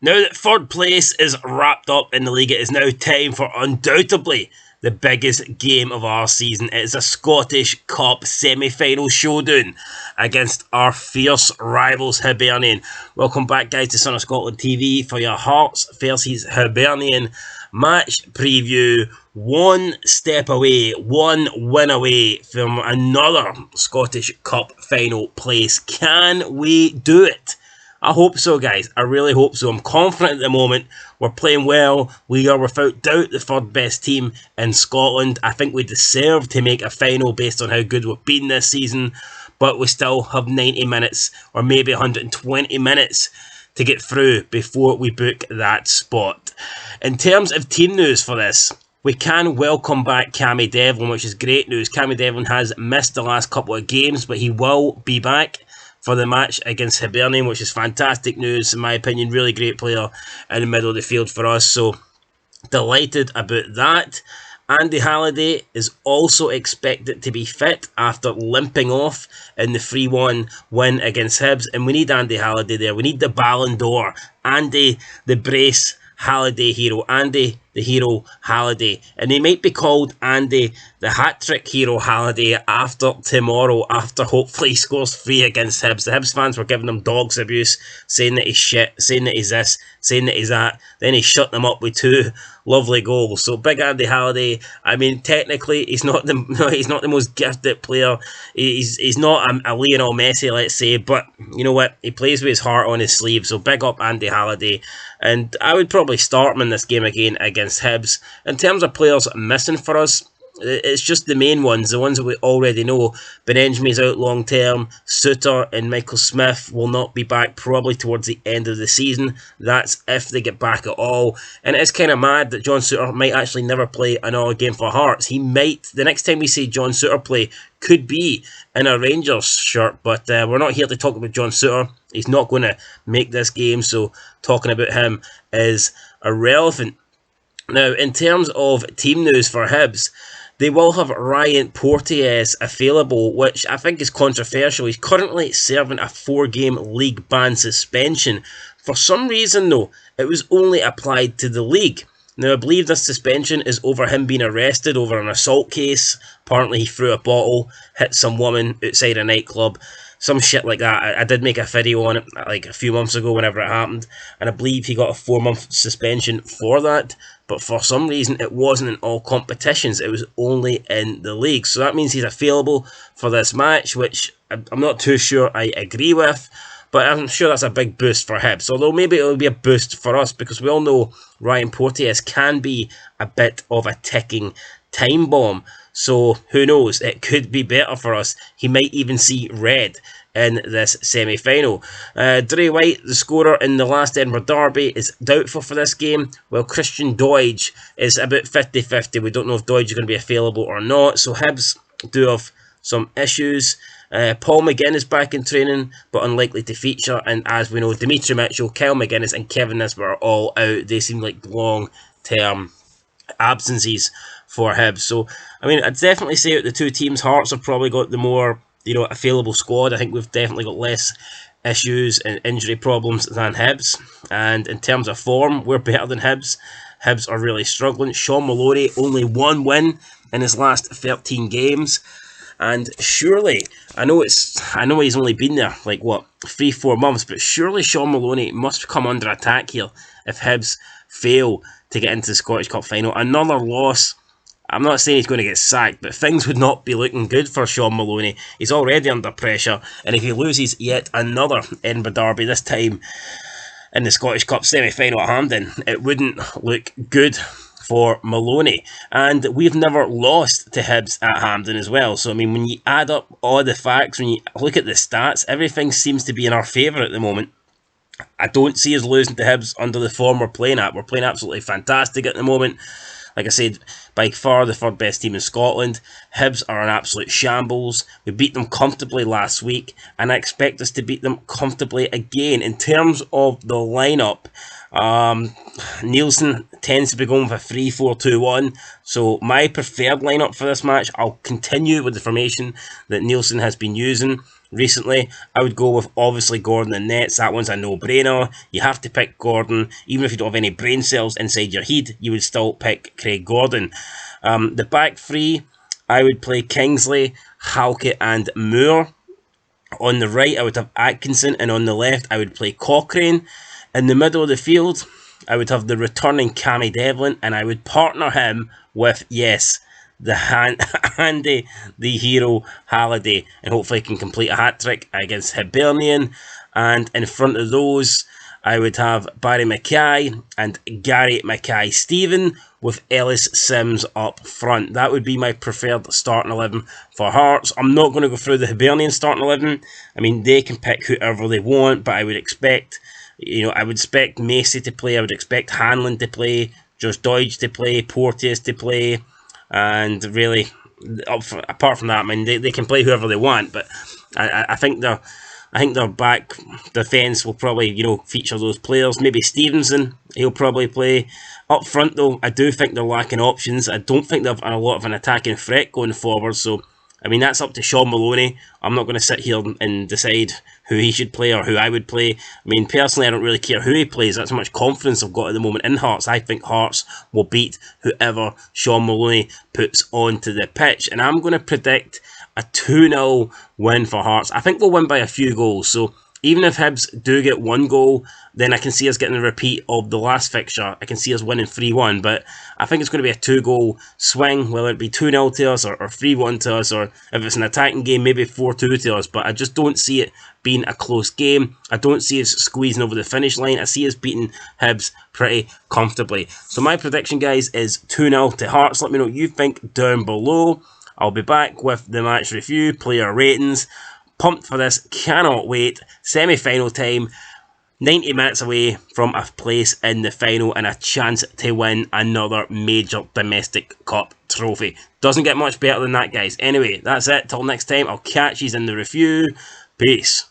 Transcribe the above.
Now that third place is wrapped up in the league, it is now time for undoubtedly the biggest game of our season. It is a Scottish Cup semi-final showdown against our fierce rivals Hibernian. Welcome back, guys, to Son of Scotland TV for your Hearts versus Hibernian match preview. One step away, one win away from another Scottish Cup final place. Can we do it? I hope so, guys. I really hope so. I'm confident at the moment. We're playing well. We are without doubt the third best team in Scotland. I think we deserve to make a final based on how good we've been this season. But we still have 90 minutes or maybe 120 minutes to get through before we book that spot. In terms of team news for this, we can welcome back Cammy Devlin, which is great news. Cammy Devlin has missed the last couple of games, but he will be back for the match against Hibernian, which is fantastic news, in my opinion. Really great player in the middle of the field for us, so delighted about that. Andy Halliday is also expected to be fit after limping off in the 3-1 win against Hibs, and we need Andy Halliday there. We need the Ballon d'Or. Andy, the brace Halliday hero. Andy, the hero Halliday. And he might be called Andy, the hat-trick hero Halliday after tomorrow, after hopefully he scores 3 against Hibs. The Hibs fans were giving him dogs abuse, saying that he's shit, saying that he's this, saying that he's that. Then he shut them up with 2 lovely goals. So big Andy Halliday. I mean, technically, he's not the most gifted player. He's not a Lionel Messi, let's say, but you know what? He plays with his heart on his sleeve. So big up Andy Halliday. And I would probably start him in this game again against Hibs. In terms of players missing for us, it's just the main ones, the ones that we already know. Benenjami's out long term. Suter and Michael Smith will not be back probably towards the end of the season. That's if they get back at all. And it's kind of mad that John Suter might actually never play another game for Hearts. He might, the next time we see John Suter play, could be in a Rangers shirt, but we're not here to talk about John Suter. He's not going to make this game, so talking about him is irrelevant. Now, in terms of team news for Hibs, they will have Ryan Porteous available, which I think is controversial. He's currently serving a 4-game league ban suspension. For some reason, though, it was only applied to the league. Now, I believe this suspension is over him being arrested over an assault case. Apparently, he threw a bottle, hit some woman outside a nightclub. Some shit like that. I did make a video on it like a few months ago whenever it happened, and I believe he got a 4-month suspension for that, but for some reason it wasn't in all competitions, it was only in the league. So that means he's available for this match, which I'm not too sure I agree with, but I'm sure that's a big boost for Hibs, although maybe it'll be a boost for us, because we all know Ryan Porteous can be a bit of a ticking time bomb. So who knows, it could be better for us. He might even see red in this semi-final. Dre White, the scorer in the last Edinburgh derby, is doubtful for this game, while Christian Doidge is about 50-50. We don't know if Doidge is going to be available or not, so Hibs do have some issues. Paul McGinn is back in training, but unlikely to feature, and as we know, Dimitri Mitchell, Kyle McGuinness and Kevin Nisbet are all out. They seem like long-term absences for Hibs. So, I mean, I'd definitely say out the two teams, Hearts have probably got the more, available squad. I think we've definitely got less issues and injury problems than Hibs. And in terms of form, we're better than Hibs. Hibs are really struggling. Sean Maloney, only 1 win in his last 13 games. And surely, I know he's only been there, 3-4 months, but surely Sean Maloney must come under attack here if Hibs fail to get into the Scottish Cup final. Another loss. I'm not saying he's going to get sacked, but things would not be looking good for Sean Maloney. He's already under pressure, and if he loses yet another Edinburgh derby, this time in the Scottish Cup semi-final at Hampden, it wouldn't look good for Maloney. And we've never lost to Hibs at Hampden as well. So, I mean, when you add up all the facts, when you look at the stats, everything seems to be in our favour at the moment. I don't see us losing to Hibs under the form we're playing at. We're playing absolutely fantastic at the moment. Like I said, by far the third best team in Scotland. Hibs are an absolute shambles. We beat them comfortably last week, and I expect us to beat them comfortably again. In terms of the lineup, Nielsen tends to be going for 3-4-2-1, so my preferred lineup for this match, I'll continue with the formation that Nielsen has been using. recently, I would go with obviously Gordon and nets. That one's a no-brainer. You have to pick Gordon. Even if you don't have any brain cells inside your head, you would still pick Craig Gordon. The back three, I would play Kingsley, Halkett and Moore. On the right, I would have Atkinson, and on the left, I would play Cochrane. In the middle of the field, I would have the returning Cammy Devlin, and I would partner him with, yes, the Andy, the hero, Halliday, and hopefully can complete a hat-trick against Hibernian. And in front of those, I would have Barry Mackay and Gary Mackay-Steven with Ellis Sims up front. That would be my preferred starting 11 for Hearts. I'm not going to go through the Hibernian starting 11. I mean, they can pick whoever they want, but I would expect, I would expect Macy to play. I would expect Hanlon to play, Josh Dodge to play, Porteous to play, and really, apart from that, I mean, they can play whoever they want, but I think their back defence will probably, feature those players. Maybe Stevenson, he'll probably play. Up front, though, I do think they're lacking options. I don't think they've a lot of an attacking threat going forward. So, I mean, that's up to Sean Maloney. I'm not going to sit here and decide who he should play or who I would play. I mean, personally, I don't really care who he plays. That's how much confidence I've got at the moment in Hearts. I think Hearts will beat whoever Sean Maloney puts onto the pitch. And I'm going to predict a 2-0 win for Hearts. I think we'll win by a few goals. So even if Hibs do get one goal, then I can see us getting a repeat of the last fixture. I can see us winning 3-1. But I think it's going to be a 2-goal swing, whether it be 2-0 to us or 3-1 to us, or if it's an attacking game, maybe 4-2 to us. But I just don't see it being a close game. I don't see us squeezing over the finish line. I see us beating Hibs pretty comfortably. So my prediction, guys, is 2-0 to Hearts. Let me know what you think down below. I'll be back with the match review, player ratings. Pumped for this, cannot wait. Semi-final time, 90 minutes away from a place in the final and a chance to win another major domestic cup trophy. Doesn't get much better than that, guys. Anyway, that's it. Till next time, I'll catch you in the review. Peace.